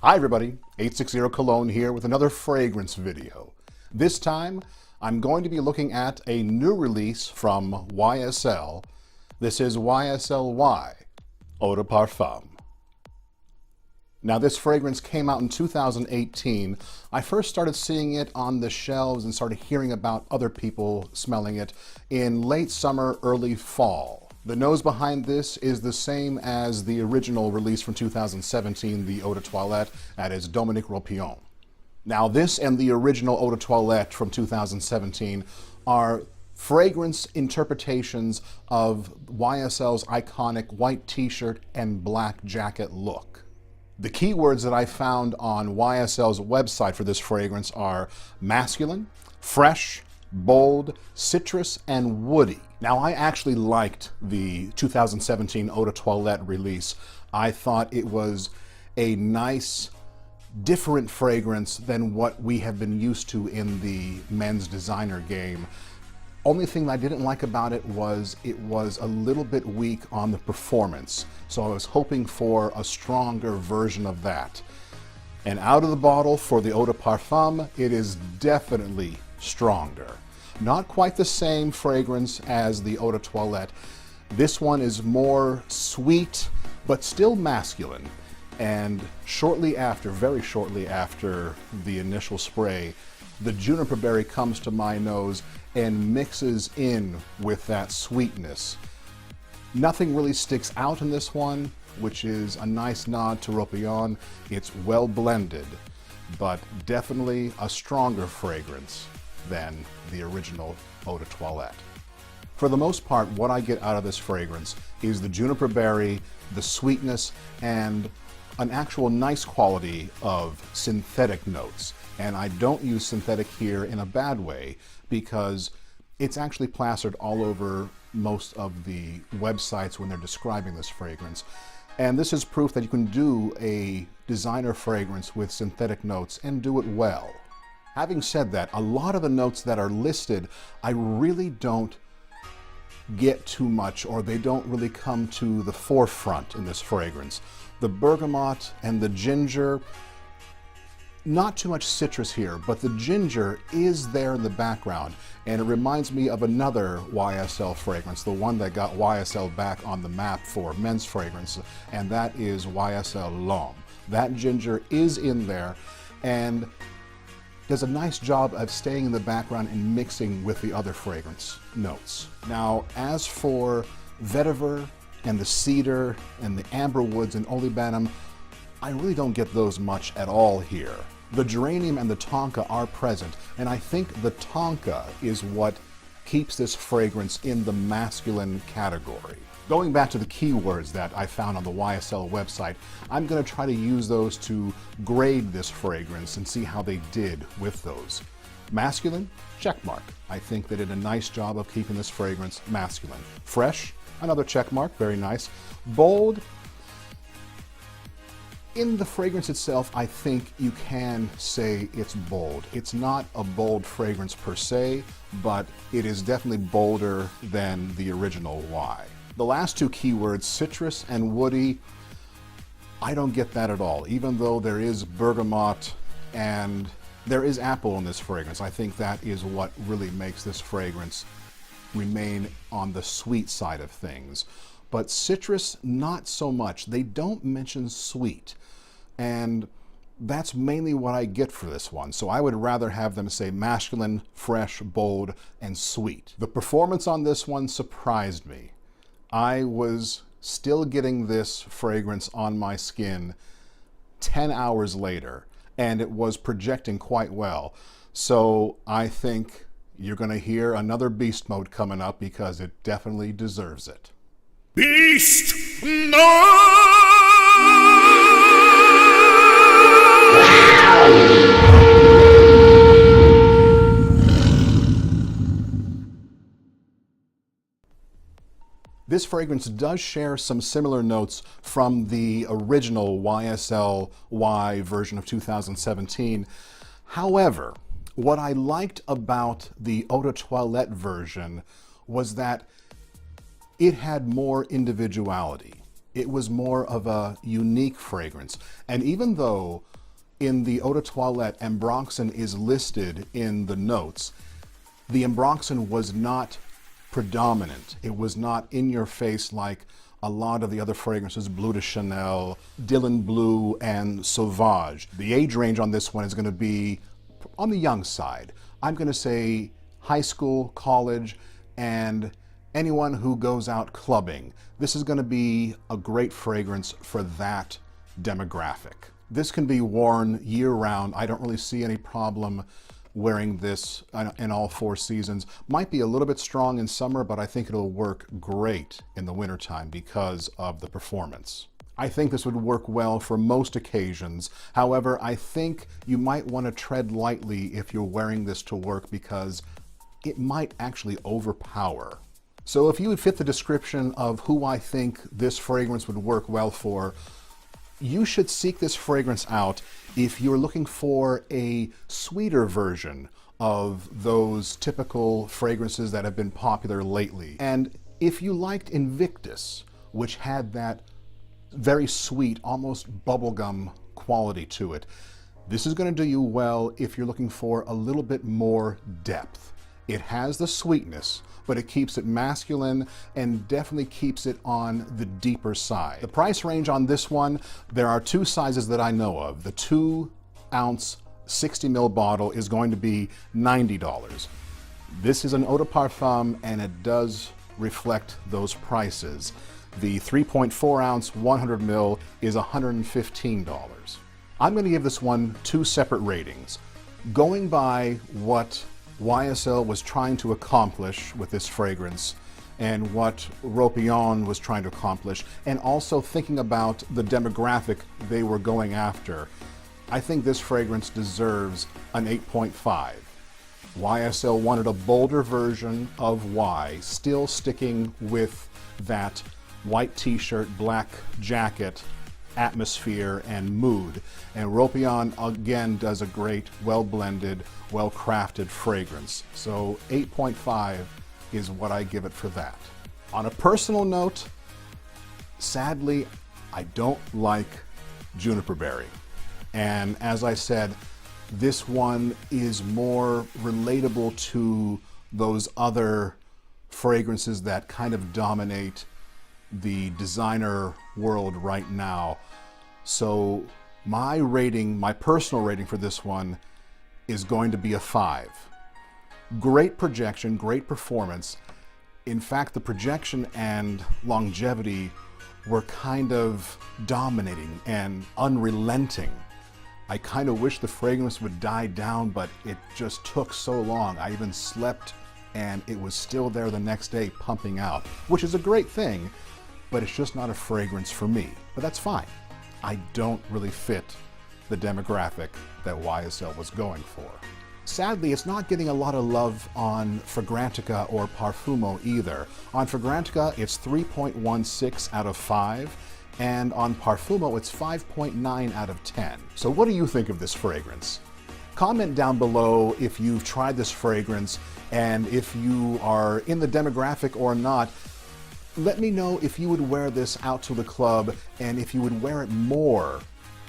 Hi everybody, 860 Cologne here with another fragrance video. This time, I'm going to be looking at a new release from YSL. This is YSL Y Eau de Parfum. Now this fragrance came out in 2018. I first started seeing it on the shelves and started hearing about other people smelling it in late summer, early fall. The nose behind this is the same as the original release from 2017, the Eau de Toilette, that is Dominique Ropion. Now this and the original Eau de Toilette from 2017 are fragrance interpretations of YSL's iconic white t-shirt and black jacket look. The keywords that I found on YSL's website for this fragrance are masculine, fresh, bold, citrus, and woody. Now, I actually liked the 2017 Eau de Toilette release. I thought it was a nice, different fragrance than what we have been used to in the men's designer game. Only thing I didn't like about it was a little bit weak on the performance. So I was hoping for a stronger version of that. And out of the bottle for the Eau de Parfum, it is definitely stronger. Not quite the same fragrance as the Eau de Toilette. This one is more sweet, but still masculine. And shortly after, very shortly after the initial spray, the juniper berry comes to my nose and mixes in with that sweetness. Nothing really sticks out in this one, which is a nice nod to Ropion. It's well blended, but definitely a stronger fragrance than the original Eau de Toilette. For the most part, what I get out of this fragrance is the juniper berry, the sweetness, and an actual nice quality of synthetic notes. And I don't use synthetic here in a bad way because it's actually plastered all over most of the websites when they're describing this fragrance. And this is proof that you can do a designer fragrance with synthetic notes and do it well. Having said that, a lot of the notes that are listed, I really don't get too much, or they don't really come to the forefront in this fragrance. The bergamot and the ginger, not too much citrus here, but the ginger is there in the background, and it reminds me of another YSL fragrance, the one that got YSL back on the map for men's fragrance, and that is YSL L'Homme. That ginger is in there and does a nice job of staying in the background and mixing with the other fragrance notes. Now, as for vetiver and the cedar and the amber woods and olibanum, I really don't get those much at all here. The geranium and the tonka are present, and I think the tonka is what keeps this fragrance in the masculine category. Going back to the keywords that I found on the YSL website, I'm going to try to use those to grade this fragrance and see how they did with those. Masculine, check mark. I think they did a nice job of keeping this fragrance masculine. Fresh, another check mark, very nice. Bold, in the fragrance itself, I think you can say it's bold. It's not a bold fragrance per se, but it is definitely bolder than the original Y. The last two keywords, citrus and woody, I don't get that at all. Even though there is bergamot and there is apple in this fragrance, I think that is what really makes this fragrance remain on the sweet side of things. But citrus, not so much. They don't mention sweet. And that's mainly what I get for this one. So I would rather have them say masculine, fresh, bold, and sweet. The performance on this one surprised me. I was still getting this fragrance on my skin 10 hours later, and it was projecting quite well. So I think you're going to hear another beast mode coming up because it definitely deserves it. Beast mode! This fragrance does share some similar notes from the original YSL Y version of 2017. However, what I liked about the Eau de Toilette version was that it had more individuality. It was more of a unique fragrance. And even though in the eau de toilette, ambroxan is listed in the notes. The ambroxan was not predominant. It was not in your face like a lot of the other fragrances, Bleu de Chanel, Dylan Blue, and Sauvage. The age range on this one is going to be on the young side. I'm going to say high school, college, and anyone who goes out clubbing. This is going to be a great fragrance for that demographic. This can be worn year-round. I don't really see any problem wearing this in all 4 seasons. Might be a little bit strong in summer, but I think it'll work great in the wintertime because of the performance. I think this would work well for most occasions. However, I think you might want to tread lightly if you're wearing this to work because it might actually overpower. So if you would fit the description of who I think this fragrance would work well for, you should seek this fragrance out if you're looking for a sweeter version of those typical fragrances that have been popular lately. And if you liked Invictus, which had that very sweet, almost bubblegum quality to it, this is going to do you well if you're looking for a little bit more depth. It has the sweetness, but it keeps it masculine and definitely keeps it on the deeper side. The price range on this one, there are 2 sizes that I know of. The 2-ounce 60 ml bottle is going to be $90. This is an eau de parfum and it does reflect those prices. The 3.4 ounce 100 ml is $115. I'm going to give this one 2 separate ratings. Going by what YSL was trying to accomplish with this fragrance and what Ropillon was trying to accomplish, and also thinking about the demographic they were going after, I think this fragrance deserves an 8.5. YSL wanted a bolder version of Y, still sticking with that white t-shirt, black jacket atmosphere and mood. And Ropillon again does a great, well-blended, well-crafted fragrance. So 8.5 is what I give it for that. On a personal note, sadly, I don't like juniper berry. And as I said, this one is more relatable to those other fragrances that kind of dominate the designer world right now. So my rating, my personal rating for this one is going to be a 5. Great projection, great performance. In fact, the projection and longevity were kind of dominating and unrelenting. I kind of wish the fragrance would die down, but it just took so long. I even slept and it was still there the next day pumping out, which is a great thing, but it's just not a fragrance for me. But that's fine. I don't really fit the demographic that YSL was going for. Sadly, it's not getting a lot of love on Fragrantica or Parfumo either. On Fragrantica, it's 3.16 out of 5, and on Parfumo, it's 5.9 out of 10. So what do you think of this fragrance? Comment down below if you've tried this fragrance and if you are in the demographic or not. Let me know if you would wear this out to the club and if you would wear it more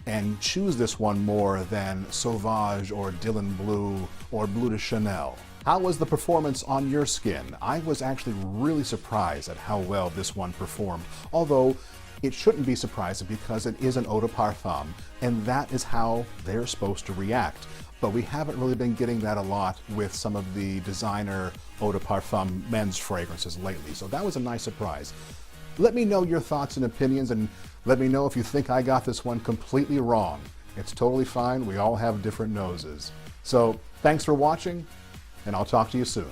and choose this one more than Sauvage or Dylan Blue or Bleu de Chanel. How was the performance on your skin? I was actually really surprised at how well this one performed, although it shouldn't be surprising because it is an eau de parfum and that is how they're supposed to react. But we haven't really been getting that a lot with some of the designer eau de parfum men's fragrances lately, so that was a nice surprise. Let me know your thoughts and opinions, and let me know if you think I got this one completely wrong. It's totally fine, we all have different noses. So thanks for watching, and I'll talk to you soon.